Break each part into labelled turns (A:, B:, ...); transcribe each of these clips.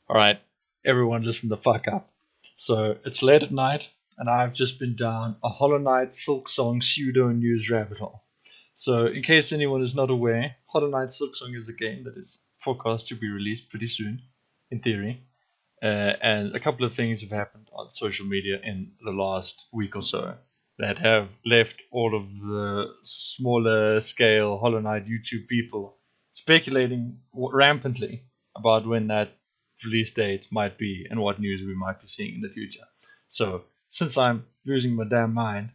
A: Alright, everyone listen the fuck up. So, it's late at night, and I've just been down a Hollow Knight Silksong pseudo news rabbit hole. So, in case anyone is not aware, Hollow Knight Silksong is a game that is forecast to be released pretty soon, in theory. And a couple of things have happened on social media in the last week or so that have left all of the smaller scale Hollow Knight YouTube people speculating rampantly about when that release date might be and what news we might be seeing in the future. So, since I'm losing my damn mind,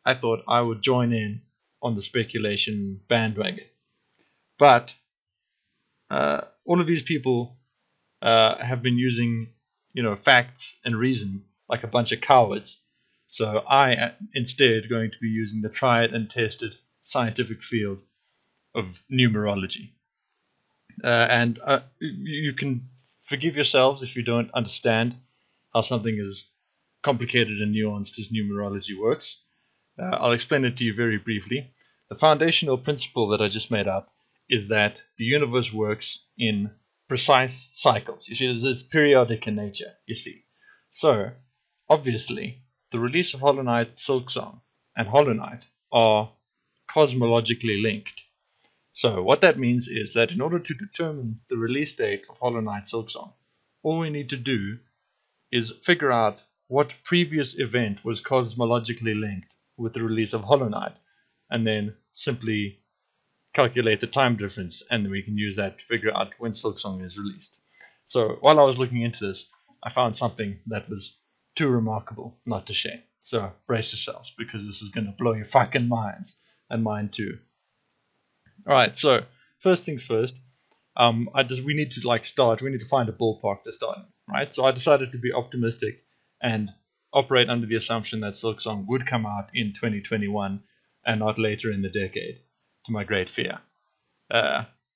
A: I thought I would join in on the speculation bandwagon. But all of these people have been using, facts and reason like a bunch of cowards. So I am instead going to be using the tried and tested scientific field of numerology. And you can forgive yourselves if you don't understand how something as complicated and nuanced as numerology works. I'll explain it to you very briefly. The foundational principle that I just made up is that the universe works in precise cycles. You see, it's periodic in nature, you see. So, obviously, the release of Hollow Knight Silksong and Hollow Knight are cosmologically linked. So, what that means is that in order to determine the release date of Hollow Knight Silksong, all we need to do is figure out what previous event was cosmologically linked with the release of Hollow Knight, and then simply calculate the time difference, and we can use that to figure out when Silksong is released. So while I was looking into this, I found something that was too remarkable not to share. So brace yourselves, because this is going to blow your fucking minds, and mine too. Alright, so first things first, we need to start, we need to find a ballpark to start, right? So I decided to be optimistic and operate under the assumption that Silksong would come out in 2021 and not later in the decade, to my great fear.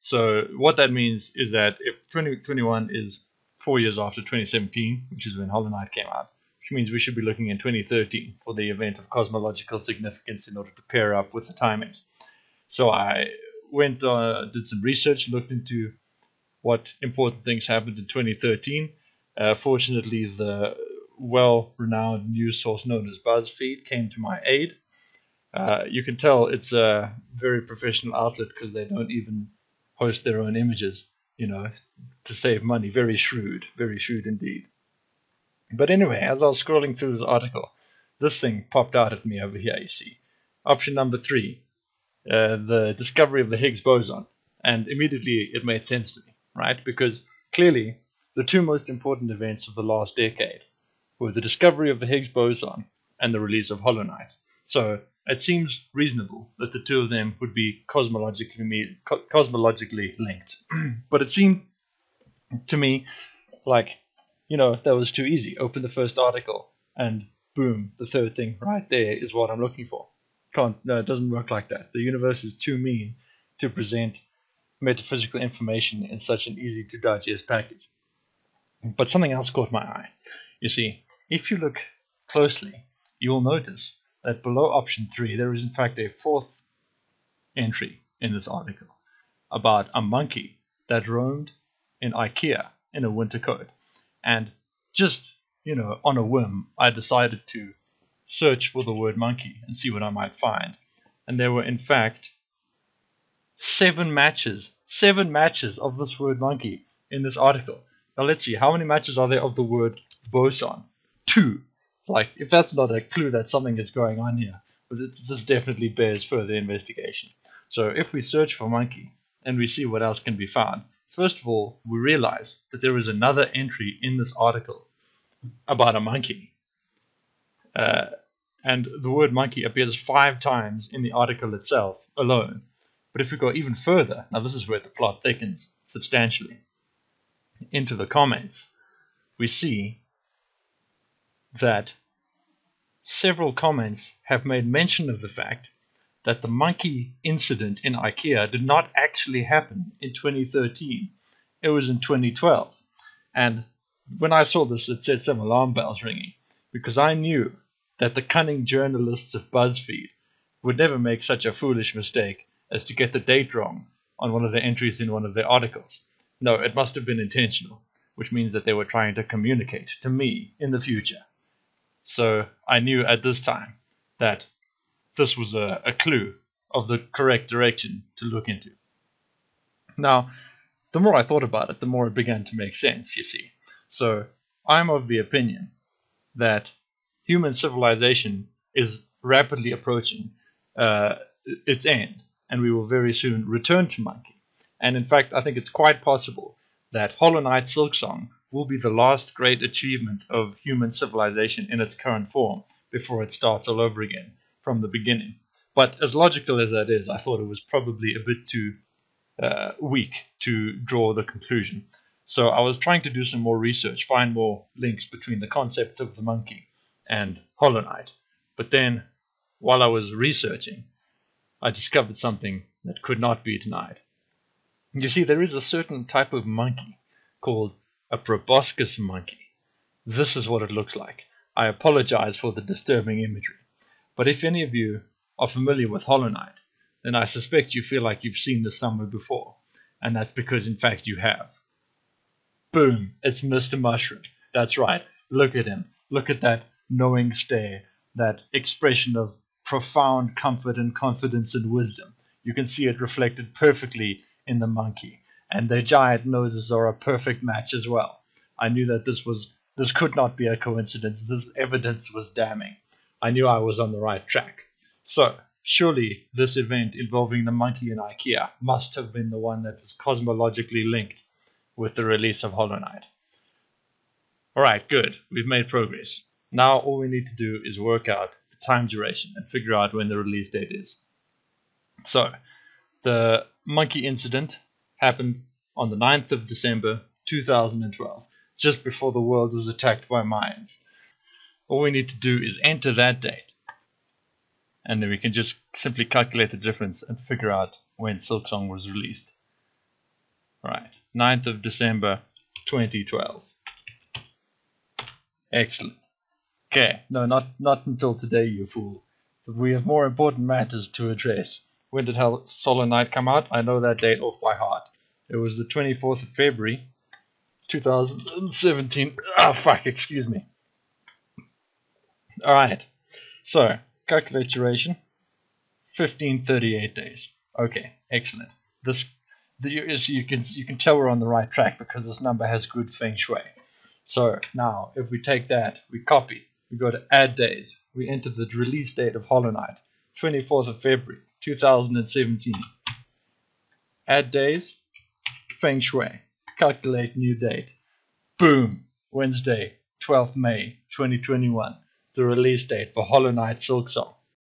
A: So what that means is that if 2021 is 4 years after 2017, which is when Hollow Knight came out, which means we should be looking in 2013 for the event of cosmological significance in order to pair up with the timings. So I went, did some research, looked into what important things happened in 2013. Fortunately, the well-renowned news source known as BuzzFeed came to my aid. You can tell it's a very professional outlet because they don't even host their own images, to save money. Very shrewd indeed. But anyway, as I was scrolling through this article, this thing popped out at me over here, you see. Option number 3, the discovery of the Higgs boson. And immediately it made sense to me, right? Because clearly the two most important events of the last decade were the discovery of the Higgs boson and the release of Hollow Knight. So it seems reasonable that the two of them would be cosmologically linked. But it seemed to me like, that was too easy. Open the first article and boom, the third thing right there is what I'm looking for. No, it doesn't work like that. The universe is too mean to present metaphysical information in such an easy to digest package. But something else caught my eye. You see, if you look closely, you will notice that below option 3 there is in fact a fourth entry in this article about a monkey that roamed in IKEA in a winter coat. And just, on a whim, I decided to search for the word monkey and see what I might find. And there were in fact 7 matches of this word monkey in this article. Now let's see, how many matches are there of the word boson? 2. If that's not a clue that something is going on here, this definitely bears further investigation. So if we search for monkey and we see what else can be found, first of all, we realize that there is another entry in this article about a monkey. And the word monkey appears 5 times in the article itself alone. But if we go even further, now this is where the plot thickens substantially, into the comments, we see that several comments have made mention of the fact that the monkey incident in IKEA did not actually happen in 2013. It was in 2012. And when I saw this, it set some alarm bells ringing, because I knew that the cunning journalists of BuzzFeed would never make such a foolish mistake as to get the date wrong on one of the entries in one of their articles. No, it must have been intentional. which means that they were trying to communicate to me in the future. So I knew at this time that this was a clue of the correct direction to look into. Now, the more I thought about it, the more it began to make sense, you see. So I'm of the opinion that human civilization is rapidly approaching its end, and we will very soon return to monkey. And in fact, I think it's quite possible that Hollow Knight Silksong will be the last great achievement of human civilization in its current form before it starts all over again from the beginning. But as logical as that is, I thought it was probably a bit too weak to draw the conclusion. So I was trying to do some more research, find more links between the concept of the monkey and Hollow Knight. But then, while I was researching, I discovered something that could not be denied. You see, there is a certain type of monkey called a proboscis monkey. This is what it looks like. I apologize for the disturbing imagery. But if any of you are familiar with Hollow Knight, then I suspect you feel like you've seen this somewhere before. And that's because, in fact, you have. Boom, it's Mr. Mushroom. That's right. Look at him. Look at that knowing stare, that expression of profound comfort and confidence and wisdom. You can see it reflected perfectly in the monkey, and their giant noses are a perfect match as well. I knew that this could not be a coincidence. This evidence was damning. I knew I was on the right track. So surely this event involving the monkey in IKEA must have been the one that was cosmologically linked with the release of Hollow Knight. Alright, good. We've made progress. Now all we need to do is work out the time duration and figure out when the release date is. So, the monkey incident happened on the 9th of December 2012, just before the world was attacked by Mayans. All we need to do is enter that date, and then we can just simply calculate the difference and figure out when Silksong was released. Right, 9th of December 2012. Excellent. Okay, no, not until today, you fool. But we have more important matters to address. When did Hollow Knight come out? I know that date off by heart. It was the 24th of February 2017. Fuck, excuse me. Alright, so calculate duration. 1538 days. Okay, excellent. You can tell we're on the right track because this number has good feng shui. So now, if we take that, we copy, we go to add days, we enter the release date of Hollow Knight, 24th of February 2017. Add days, feng shui, calculate new date. Boom! Wednesday, 12th May 2021, the release date for Hollow Knight Silksong.